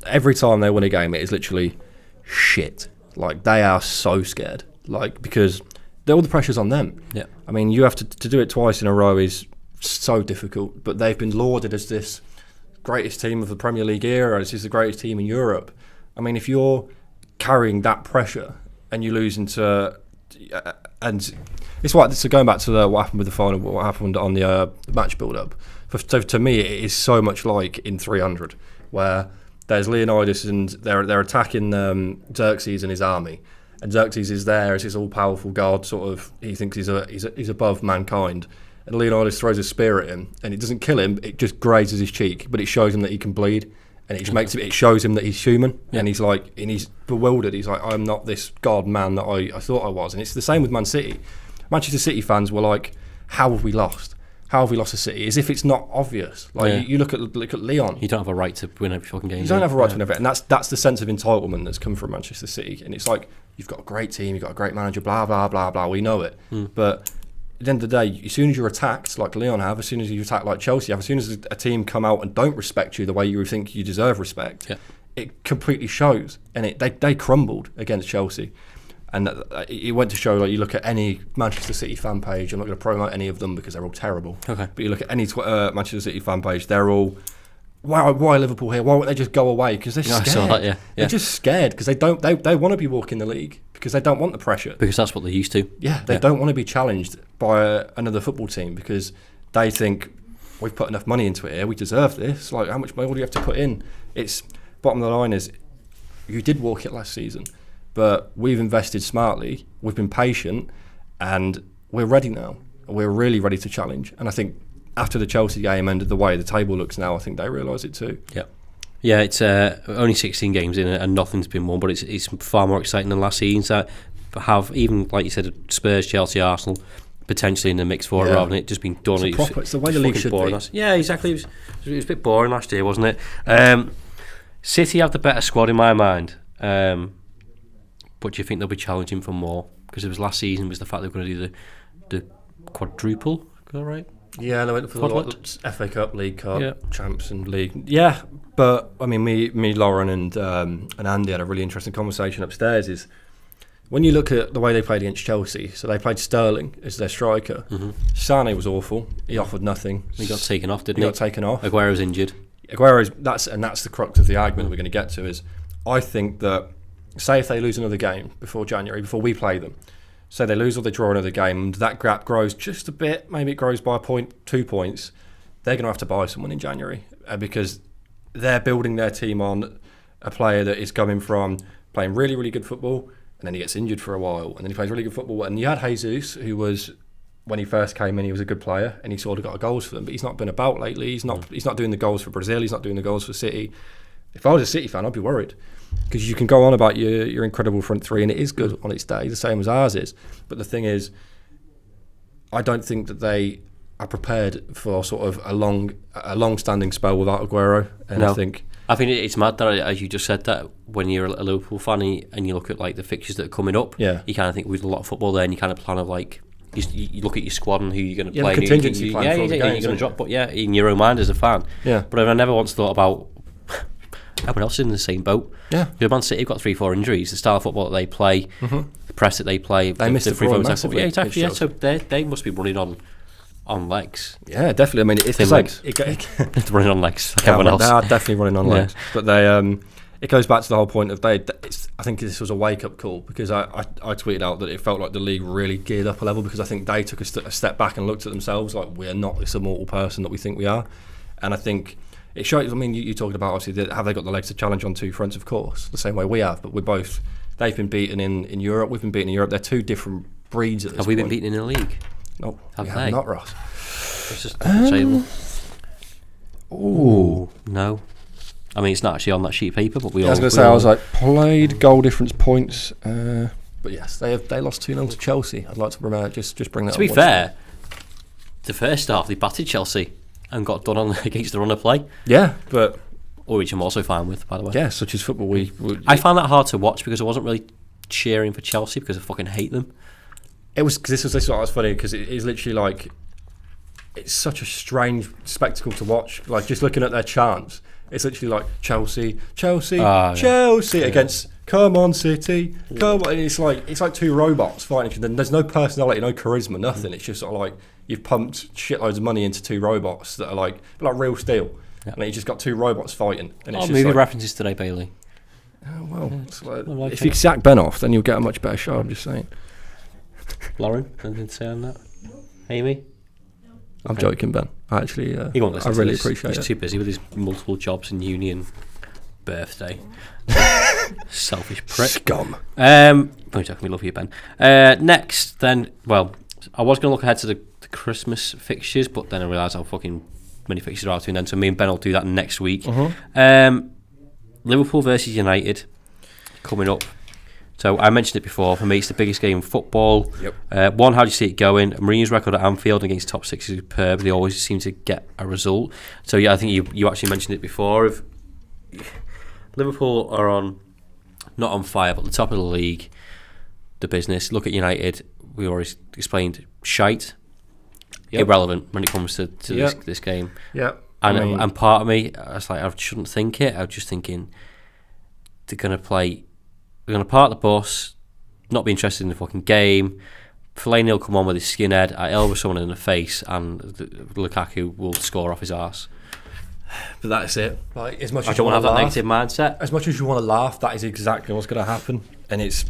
every time they win a game, it is literally shit. Like, they are so scared, like, because all the pressure's on them. Yeah, I mean, you have to do it twice in a row is so difficult. But they've been lauded as this greatest team of the Premier League era. This is the greatest team in Europe. I mean, if you're carrying that pressure and you lose into and it's what. So going back to what happened with the final, what happened on the match build-up. So to me, it is so much like in 300, where there's Leonidas and they're attacking Xerxes and his army, and Xerxes is there as this all-powerful god. Sort of, he thinks he's above mankind, and Leonidas throws a spear at him, and it doesn't kill him; it just grazes his cheek, but it shows him that he can bleed, and it shows him that he's human, and he's bewildered. He's like, I'm not this god man that I thought I was, and it's the same with Man City. Manchester City fans were like, how have we lost? How have we lost a City? As if it's not obvious. Like you look at Leon. You don't have a right to win every fucking game. You don't have a right to win every, and that's the sense of entitlement that's come from Manchester City. And it's like, you've got a great team, you've got a great manager, blah blah blah blah. We know it, but at the end of the day, as soon as you're attacked like Leon have, as soon as you attack like Chelsea have, as soon as a team come out and don't respect you the way you think you deserve respect, it completely shows. And they crumbled against Chelsea. And it went to show, like, you look at any Manchester City fan page, I'm not going to promote any of them because they're all terrible. Okay. But you look at any Manchester City fan page, they're all, why Liverpool here? Why won't they just go away? Because they're scared. I saw that, They're just scared because they want to be walking the league because they don't want the pressure. Because that's what they're used to. Yeah, they don't want to be challenged by another football team because they think, we've put enough money into it here, we deserve this. Like, how much money do you have to put in? It's, bottom of the line is, you did walk it last season. But we've invested smartly, we've been patient, and we're ready now. We're really ready to challenge. And I think after the Chelsea game and the way the table looks now, I think they realise it too. Yeah, it's only 16 games in and nothing's been won, but it's far more exciting than last season. So have, even like you said, Spurs, Chelsea, Arsenal, potentially in the mix for it rather than it just being done. It's the way the league should be. Yeah, exactly. It was a bit boring last year, wasn't it? City have the better squad in my mind. But do you think they'll be challenging for more? Because it was last season was the fact they were going to do the quadruple. Is that right? Yeah, they went for the FA Cup, League Cup, Champions League. Yeah, but I mean, me, Lauren, and Andy had a really interesting conversation upstairs. Is when you look at the way they played against Chelsea, so they played Sterling as their striker. Sané was awful. He offered nothing. He got taken off, didn't he? He got taken off. Aguero's injured. That's the crux of the argument we're going to get to. Is I think that, say if they lose another game before January, before we play them, say they lose or they draw another game, and that gap grows just a bit, maybe it grows by a point, 2 points, they're going to have to buy someone in January because they're building their team on a player that is coming from playing really, really good football, and then he gets injured for a while, and then he plays really good football. And you had Jesus, who was, when he first came in, he was a good player, and he sort of got goals for them, but he's not been about lately. He's not doing the goals for Brazil. He's not doing the goals for City. If I was a City fan, I'd be worried, because you can go on about your incredible front three, and it is good on its day, the same as ours is. But the thing is, I don't think that they are prepared for sort of a long-standing spell without Aguero. And No. I think it's mad that, as you just said, that when you're a Liverpool fan and you look at like the fixtures that are coming up, Yeah. you kind of think with a lot of football there, and you kind of plan of like you look at your squad and who you're going to Yeah, play, the and contingency plan for all the you're games, going to isn't drop, but in your own mind as a fan. Yeah. But I never once thought about everyone else is in the same boat. Yeah. The Man City have got 3-4 injuries. The style of football that they play, the press that they play, They missed the form massively. Yeah, exactly. Yeah, so they must be running on legs. Yeah, definitely. I mean, it's Thin like legs. They're running on legs like yeah, everyone else. they are definitely running on Yeah. legs. But they, it goes back to the whole point of I think this was a wake-up call, because I tweeted out that it felt like the league really geared up a level, because I think they took a step back and looked at themselves like, we're not this immortal person that we think we are. And I think it shows. I mean, you talked about, obviously, have they got the legs to challenge on two fronts? Of course, the same way we have. But they've been beaten in Europe. We've been beaten in Europe. They're two different breeds at this Have we been point. beaten in the league? No, Have we they? have not, Ross. It's just off the table. Ooh. No. I mean, it's not actually on that sheet of paper, but I was going to say, I was like, played, goal difference, points. But yes, they lost 2-0 to Chelsea. I'd like to just bring that up. To be fair, the first half they battered Chelsea and got done on against the run of play, Yeah, but which I'm also fine with, by the way. yeah, such as football. I found that hard to watch because I wasn't really cheering for Chelsea because I fucking hate them. It was, because this was funny, because it is literally like, it's such a strange spectacle to watch. Like, just looking at their chants, it's literally like Chelsea against come on City, come on. And it's like two robots fighting each other. There's no personality, no charisma, nothing. It's just sort of like you've pumped shitloads of money into two robots that are like real steel, and you just got two robots fighting. And it's just movie like, references today, Bailey. oh, well, it's like, like if it. you sack Ben off, then you'll get a much better show. I'm just saying. Lauren, anything to say on that? Amy? I'm joking, Ben. I actually, He won't I listen to really this. appreciate He's it. too busy with his multiple jobs and uni and birthday. Selfish prick. Scum. We love you, Ben. Next, then, well, I was going to look ahead to the Christmas fixtures, but then I realised how fucking many fixtures there are between then, so me and Ben will do that next week. Liverpool versus United coming up. So I mentioned it before, for me it's the biggest game in football. Yep. One, how do you see it going? Mourinho's record at Anfield against top six is superb. They always seem to get a result. So yeah, I think you actually mentioned it before. If Liverpool are not on fire, but the top of the league, the business. Look at United. We already explained shite, irrelevant when it comes to this game. Yeah. And part of me, I was like, I shouldn't think it. I was just thinking they're going to park the bus, not be interested in the fucking game. Fellaini will come on with his skinhead, elbow someone in the face, and Lukaku will score off his arse. But that's it. Like, as much I as don't you want to have laugh, that negative mindset. as much as you want to laugh, that is exactly what's going to happen. And it's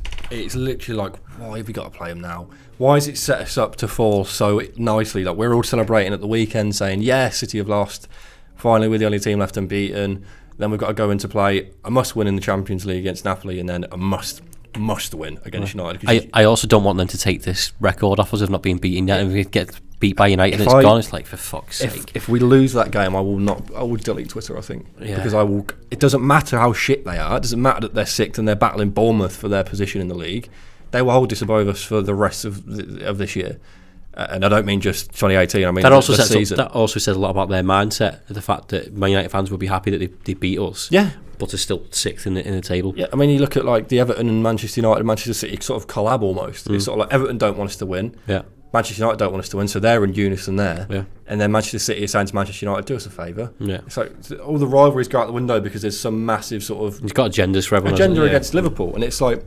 literally like, why have we got to play him now? Why has it set us up to fall so nicely? Like, we're all celebrating at the weekend, saying, yeah, City have lost. Finally, we're the only team left unbeaten. Then we've got to go into play a must-win in the Champions League against Napoli, and then a must-win against United. I also don't want them to take this record off us of not being beaten yet, and we get beat by United and it's gone. It's like, for fuck's sake. If we lose that game, I will delete Twitter, I think. Yeah. Because it doesn't matter how shit they are. It doesn't matter that they're sixth and they're battling Bournemouth for their position in the league. They will hold this above us for the rest of this year. And I don't mean just 2018. I mean that also season. That also says a lot about their mindset. The fact that Man United fans would be happy that they beat us. Yeah. But are still sixth in the table. Yeah, I mean, you look at like the Everton and Manchester United, Manchester City sort of collab almost. It's sort of like Everton don't want us to win. Yeah. Manchester United don't want us to win, so they're in unison there. Yeah. And then Manchester City is saying to Manchester United, do us a favour. Yeah. It's like all the rivalries go out the window because there's some massive sort of He's got agendas for everyone. agenda against Liverpool, and it's like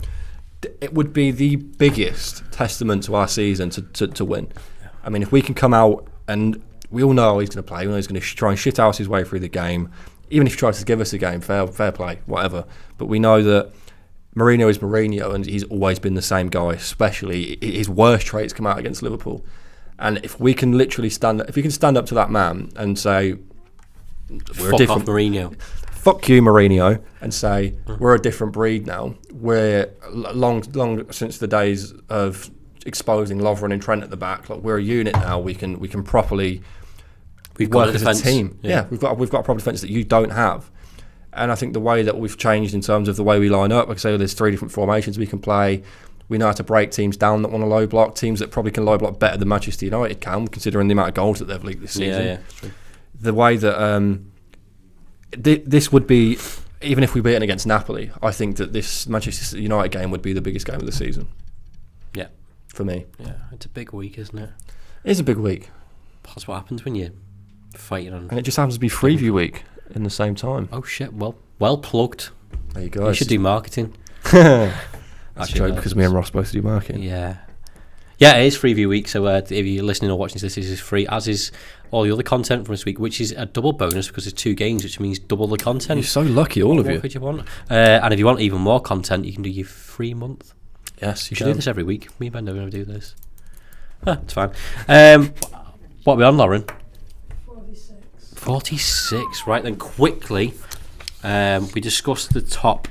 it would be the biggest testament to our season to win. Yeah. I mean, if we can come out, and we all know he's going to play, we know he's going to try and shit house his way through the game. Even if he tries to give us a game, fair play, whatever. But we know that Mourinho is Mourinho, and he's always been the same guy. Especially his worst traits come out against Liverpool. And if we can literally stand up to that man and say, Fuck off, Mourinho. fuck you, Mourinho, and say we're a different breed now. We're long since the days of exposing Lovren and Trent at the back. Like, we're a unit now. We can properly work as a team. Yeah, we've got a proper defence that you don't have. And I think the way that we've changed in terms of the way we line up, like I say, there's 3 different formations we can play. We know how to break teams down that want to low block, teams that probably can low block better than Manchester United can, considering the amount of goals that they've leaked this season. Yeah, true. The way that this would be, even if we beat it against Napoli, I think that this Manchester United game would be the biggest game of the season. Yeah. For me. Yeah, it's a big week, isn't it? It is a big week. That's what happens when you're fighting on... And it just happens to be Freeview week in the same time. Oh, shit. Well plugged. There you go. You should do marketing. That's a joke because me and Ross both do marketing. Yeah. Yeah, it is Freeview week, so if you're listening or watching this is free, as is all the other content from this week, which is a double bonus because there's 2 games, which means double the content. You're so lucky, all of you. What could you want? And if you want even more content, you can do your free month. Yes, you should do this every week. Me and Ben are going to do this. It's fine. What are we on, Lauren? 46. 46. Right then, quickly, we discussed the top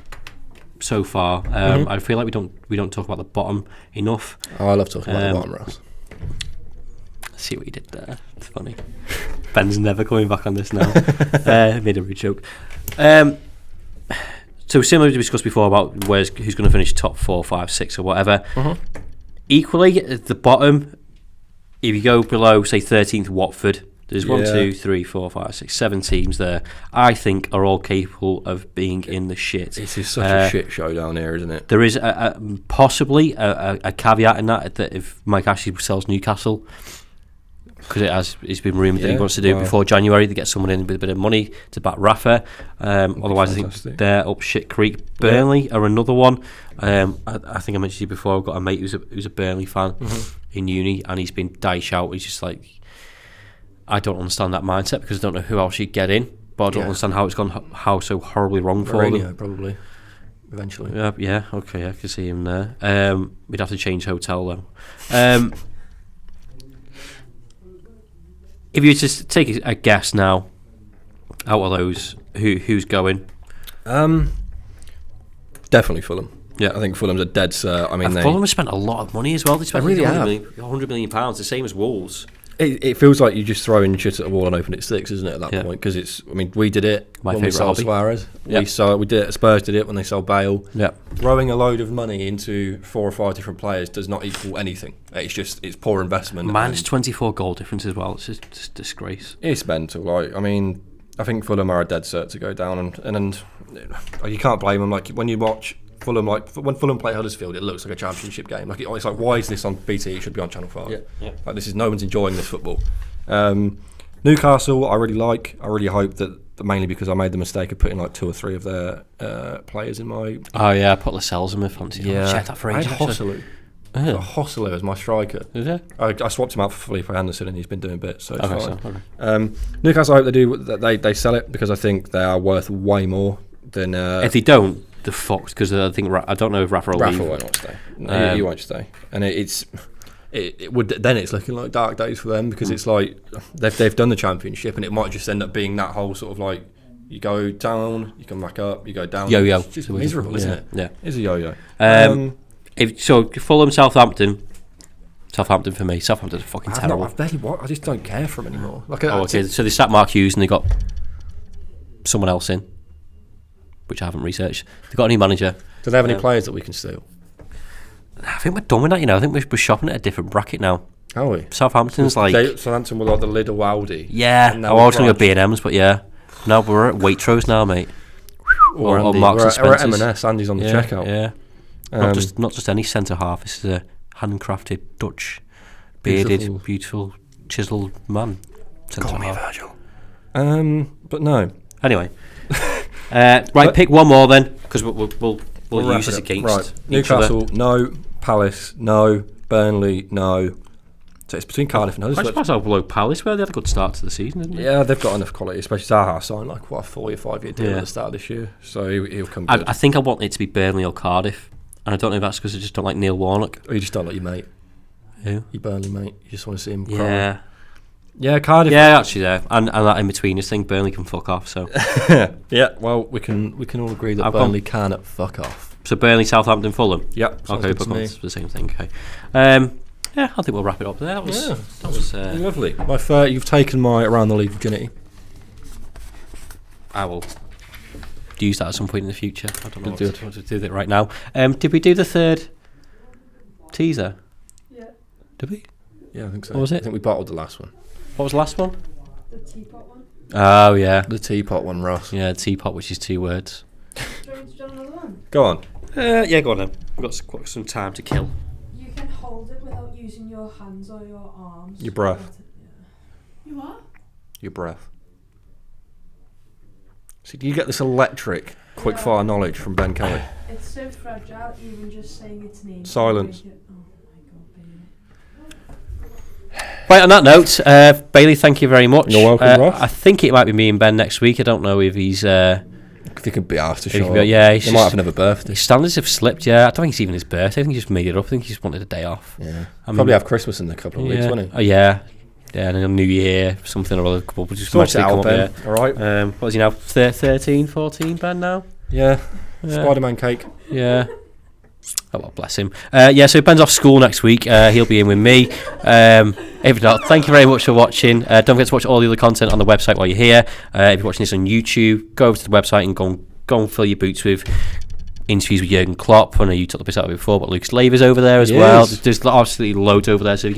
so far. I feel like we don't talk about the bottom enough. Oh, I love talking about the bottom, Ross. See what you did there. It's funny. Ben's never coming back on this now. Made a rude joke. So similar to discussed before about who's going to finish top 4, 5, 6 or whatever. Equally, at the bottom, if you go below, say 13th Watford, there's 1, 2, 3, 4, 5, 6, 7 teams there. I think are all capable of being in the shit. This is such a shit show down here, isn't it? There is possibly a caveat in that if Mike Ashley sells Newcastle, because it's been rumoured that he wants to do it before January, to get someone in with a bit of money to back Rafa. Otherwise, I think they're up shit creek. Burnley are another one. I think I mentioned to you before, I've got a mate who's a Burnley fan in uni, and he's been dice out. He's just like, I don't understand that mindset because I don't know who else you'd get in, but I don't understand how it's gone how so horribly wrong for them. Probably, eventually. Yeah, okay, I can see him there. We'd have to change hotel though. If you just take a guess now, out of those, who's going? Definitely Fulham. Yeah, I think Fulham's a dead cert. I mean, Fulham have spent a lot of money as well. They spent really £100 million, the same as Wolves. It feels like you just throw in shit at the wall and open it sticks, isn't it? At that point, because it's. I mean, we did it when we sold Suarez. We did it. Spurs did it when they sold Bale. Yeah, throwing a load of money into 4 or 5 different players does not equal anything. It's poor investment. Minus 24 goal difference as well. It's just a disgrace. It's mental. Like, I mean, I think Fulham are a dead cert to go down, and you can't blame them. Like, when you watch Fulham, like when Fulham play Huddersfield, it looks like a championship game. Like it's like, why is this on BT? It should be on Channel 5. Yeah. Like, this is, no one's enjoying this football. Newcastle, I really like. I really hope that, mainly because I made the mistake of putting like 2 or 3 of their players in my. Oh yeah, I put Lascelles in my fantasy. Yeah, check that for ages. I had Hosselu. Hosselu as my striker. Is it? I swapped him out for Felipe Anderson, and he's been doing bits, so it's fine. Okay. Newcastle, I hope they sell it, because I think they are worth way more than. If they don't, they're fucked, because I don't know if Rafa will leave. Rafa won't stay. No, he won't stay, and it would, then it's looking like dark days for them, because it's like they've done the championship, and it might just end up being that whole sort of like, you go down, you come back up, you go down. Yo-yo. It's just miserable, isn't it? Yeah. It's a yo-yo. So Fulham, Southampton for me. Southampton's fucking terrible. I just don't care for them anymore. Okay. So they sacked Mark Hughes and they got someone else in, which I haven't researched. They got a new manager. Do they have any players that we can steal? I think we're done with that. I think we're shopping at a different bracket now. Are we? Southampton's like Southampton were like the Lidl Aldi. Yeah. I was going to go B&M's, but yeah. No, we're at Waitrose now, mate. Or Marks and Spencer's. We're at M&S. Andy's on the checkout. Yeah. Not just any centre half. This is a handcrafted Dutch, bearded, beautiful chiseled man. Call me Virgil. But no. Anyway, right. Pick one more then, because we'll use this against right. Newcastle. No. Palace. No. Burnley. No. So it's between Cardiff and Huddersfield. I suppose I'll below Palace, where they had a good start to the season, didn't they? Yeah, they've got enough quality, especially Zaha signed like a 4 or 5 year deal at the start of this year, so he'll come good. I think I want it to be Burnley or Cardiff, and I don't know if that's because I just don't like Neil Warnock. Or you just don't like your mate. Who? Your Burnley mate. You just want to see him cry. Yeah. Yeah, Cardiff. Yeah, actually, yeah, and that in between this thing, Burnley can fuck off. So Yeah, well, we can all agree that I've Burnley can fuck off. so Burnley, Southampton, Fulham. Yep. sounds Okay, good to but me. it's the same thing. Okay. Yeah, I think we'll wrap it up there. That was Lovely. You've taken my around the league virginity. I will use that at some point in the future. I don't know Do what to do with it right now. Did we do the third teaser? Yeah, Did we? Yeah, I think so. What was it? I think we bottled the last one. What was the last one? the teapot one. Oh, yeah. The teapot one, Ross. Yeah, teapot, which is 2 words. Do you want me to do another one? Go on. Yeah, go on then. We've got some time to kill. You can hold it without using your hands or your arms. Your breath. Yeah. You are? Your breath. So do you get this electric, quick-fire knowledge from Ben Kelly? It's so fragile, even just saying its name. Silence. Oh my god, baby. Right, on that note, Bailey, thank you very much. You're welcome, Ross. I think it might be me and Ben next week. I don't know if he's... If he could be asked to He show could be- up. yeah, he's He might just- have another birthday. his standards have slipped, yeah. I don't think it's even his birthday. I think he just made it up. I think he just wanted a day off. Yeah. I mean- Probably have Christmas in a couple of weeks, Yeah. won't he? Oh, yeah. Yeah, and then a New Year, something or other. We'll just Sort it magically come out, up, Ben. All right. yeah. What is he now? 13, 14, Ben, now? Yeah. Yeah. Spider-Man cake. Yeah. Oh, well, bless him. So Ben's off school next week. He'll be in with me. If not, thank you very much for watching. Don't forget to watch all the other content on the website while you're here. If you're watching this on YouTube, go over to the website and go and fill your boots with interviews with Jurgen Klopp. I know you took the piss out of it before, but Lucas Laver's over there as He well. is. There's absolutely loads over there. So if you